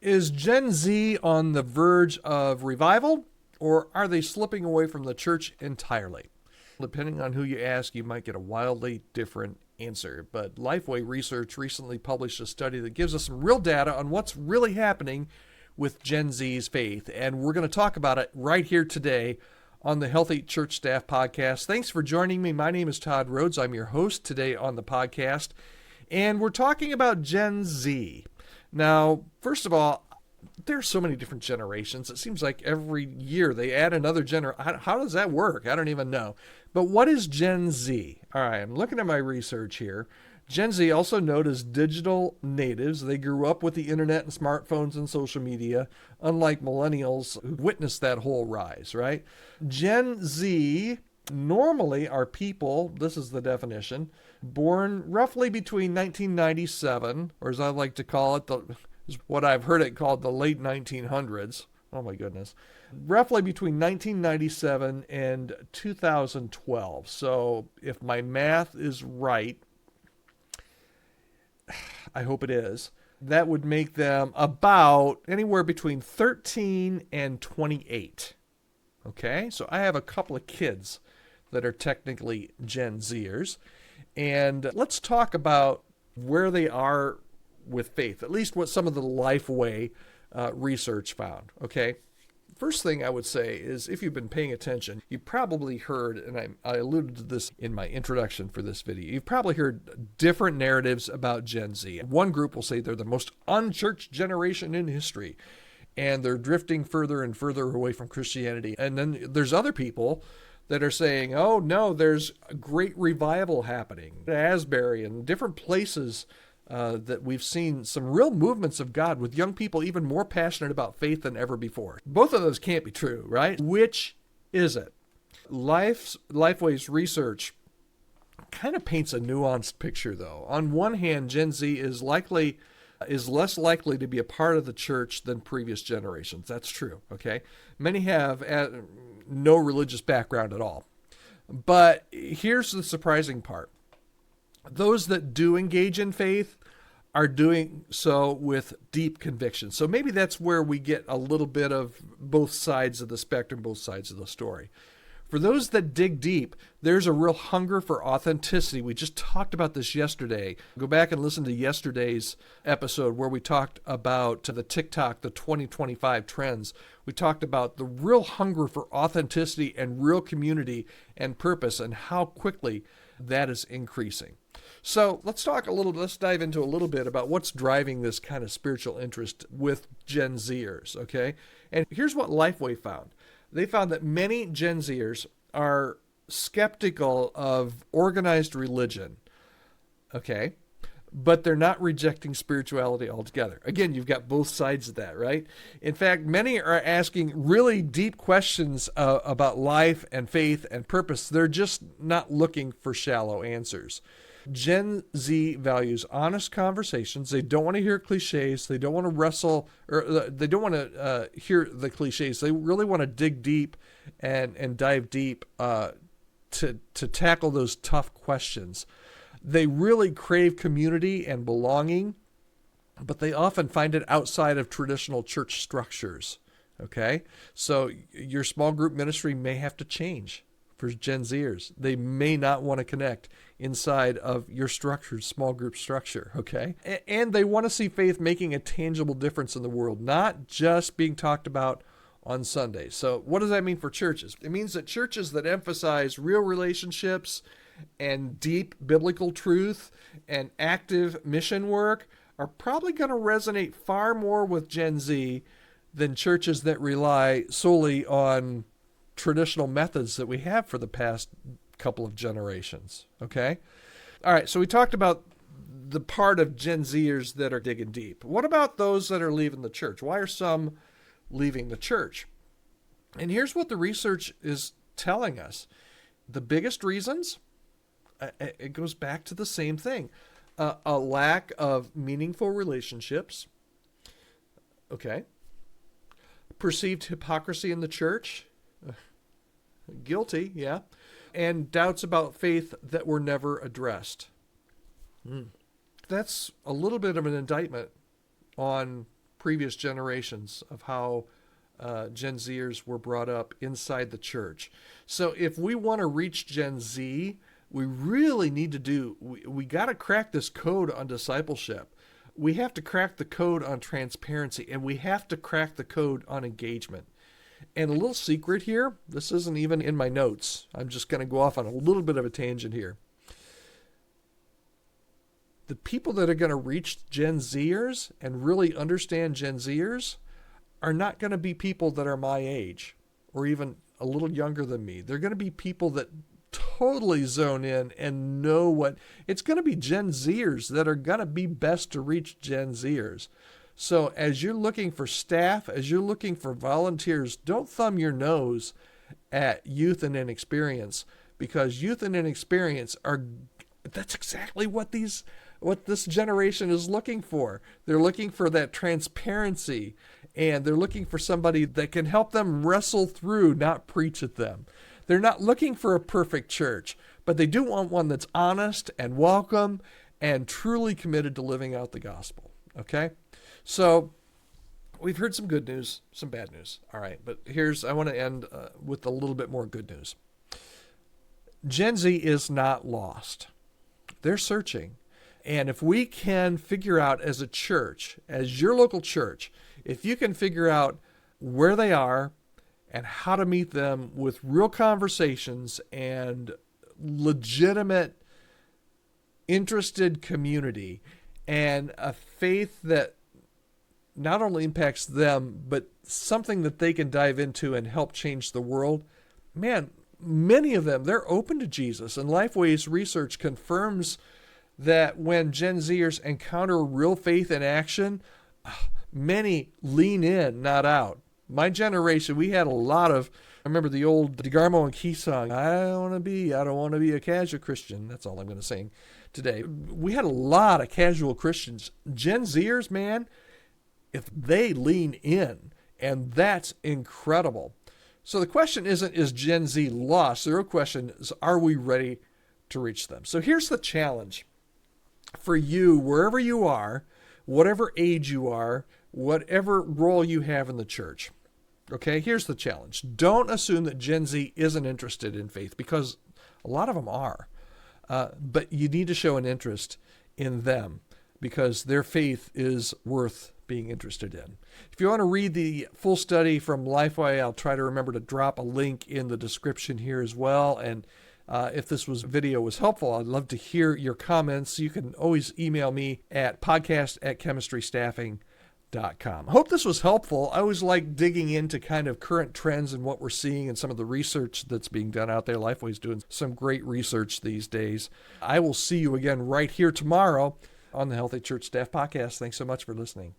Is Gen Z on the verge of revival, or are they slipping away from the church entirely? Depending on who you ask, you might get a wildly different answer. But Lifeway Research recently published a study that gives us some real data on what's really happening with Gen Z's faith. And we're going to talk about it right here today on the Healthy Church Staff Podcast. Thanks for joining me. My name is Todd Rhodes. I'm your host today on the podcast. And we're talking about Gen Z. Now, first of all, there's so many different generations. It seems like every year they add another generation. How does that work? I don't even know. But what is Gen Z? All right, I'm looking at my research here. Gen Z, also known as digital natives, they grew up with the internet and smartphones and social media, unlike millennials who witnessed that whole rise, right? Gen Z normally are people, this is the definition, born roughly between 1997, or as I like to call it, is what I've heard it called the late 1900s. Oh my goodness. Roughly between 1997 and 2012. So if my math is right, I hope it is, that would make them about anywhere between 13 and 28. Okay, so I have a couple of kids that are technically Gen Zers. And let's talk about where they are with faith, at least what some of the Lifeway research found, okay? First thing I would say is if you've been paying attention, you probably heard, and I alluded to this in my introduction for this video, you've probably heard different narratives about Gen Z. One group will say they're the most unchurched generation in history, and they're drifting further and further away from Christianity. And then there's other people that are saying, oh no, there's a great revival happening. Asbury and different places that we've seen some real movements of God with young people even more passionate about faith than ever before. Both of those can't be true, right? Which is it? Lifeway's research kind of paints a nuanced picture, though. On one hand, Gen Z is less likely to be a part of the church than previous generations. That's true, okay? Many have no religious background at all. But here's the surprising part. Those that do engage in faith are doing so with deep conviction. So maybe that's where we get a little bit of both sides of the spectrum, both sides of the story. For those that dig deep, there's a real hunger for authenticity. We just talked about this yesterday. Go back and listen to yesterday's episode where we talked about the TikTok, the 2025 trends. We talked about the real hunger for authenticity and real community and purpose and how quickly that is increasing. So let's dive into a little bit about what's driving this kind of spiritual interest with Gen Zers, okay? And here's what Lifeway found. They found that many Gen Zers are skeptical of organized religion, okay? But they're not rejecting spirituality altogether. Again, you've got both sides of that, right? In fact, many are asking really deep questions about life and faith and purpose. They're just not looking for shallow answers. Gen Z values honest conversations. They don't want to hear cliches. They don't want to wrestle, or they don't want to hear the cliches. They really want to dig deep and dive deep to tackle those tough questions. They really crave community and belonging, but they often find it outside of traditional church structures. Okay? So your small group ministry may have to change for Gen Zers. They may not want to connect inside of your structured small group structure, okay? And they want to see faith making a tangible difference in the world, not just being talked about on Sundays. So what does that mean for churches? It means that churches that emphasize real relationships and deep biblical truth and active mission work are probably going to resonate far more with Gen Z than churches that rely solely on traditional methods that we have for the past couple of generations, okay? All right, so we talked about the part of Gen Zers that are digging deep. What about those that are leaving the church? Why are some leaving the church? And here's what the research is telling us. The biggest reasons, it goes back to the same thing. A lack of meaningful relationships, okay? Perceived hypocrisy in the church, guilty, yeah. And doubts about faith that were never addressed. That's a little bit of an indictment on previous generations of how Gen Zers were brought up inside the church. So if we want to reach Gen Z, we really need to we got to crack this code on discipleship. We have to crack the code on transparency, and we have to crack the code on engagement. And a little secret here, this isn't even in my notes. I'm just going to go off on a little bit of a tangent here. The people that are going to reach Gen Zers and really understand Gen Zers are not going to be people that are my age or even a little younger than me. They're going to be people that totally zone in and know what it's going to be. Gen Zers that are going to be best to reach Gen Zers. So as you're looking for staff, as you're looking for volunteers, don't thumb your nose at youth and inexperience, because youth and inexperience that's exactly what this generation is looking for. They're looking for that transparency, and they're looking for somebody that can help them wrestle through, not preach at them. They're not looking for a perfect church, but they do want one that's honest and welcome and truly committed to living out the gospel. Okay? So we've heard some good news, some bad news. All right, but I want to end with a little bit more good news. Gen Z is not lost. They're searching. And if we can figure out as a church, as your local church, if you can figure out where they are and how to meet them with real conversations and legitimate, interested community and a faith that not only impacts them, but something that they can dive into and help change the world, man, many of them, they're open to Jesus. And Lifeway's research confirms that when Gen Zers encounter real faith in action, many lean in, not out. My generation, we had a lot of, I remember the old DeGarmo and Key song, I don't want to be a casual Christian. That's all I'm going to sing today. We had a lot of casual Christians. Gen Zers, man, if they lean in, and that's incredible. So the question isn't, is Gen Z lost? The real question is, are we ready to reach them? So here's the challenge for you, wherever you are, whatever age you are, whatever role you have in the church. Okay, here's the challenge. Don't assume that Gen Z isn't interested in faith, because a lot of them are. But you need to show an interest in them, because their faith is worth being interested in. If you want to read the full study from Lifeway, I'll try to remember to drop a link in the description here as well. And if this video was helpful, I'd love to hear your comments. You can always email me at podcast@chemistrystaffing.com. I hope this was helpful. I always like digging into kind of current trends and what we're seeing and some of the research that's being done out there. Lifeway's doing some great research these days. I will see you again right here tomorrow on the Healthy Church Staff Podcast. Thanks so much for listening.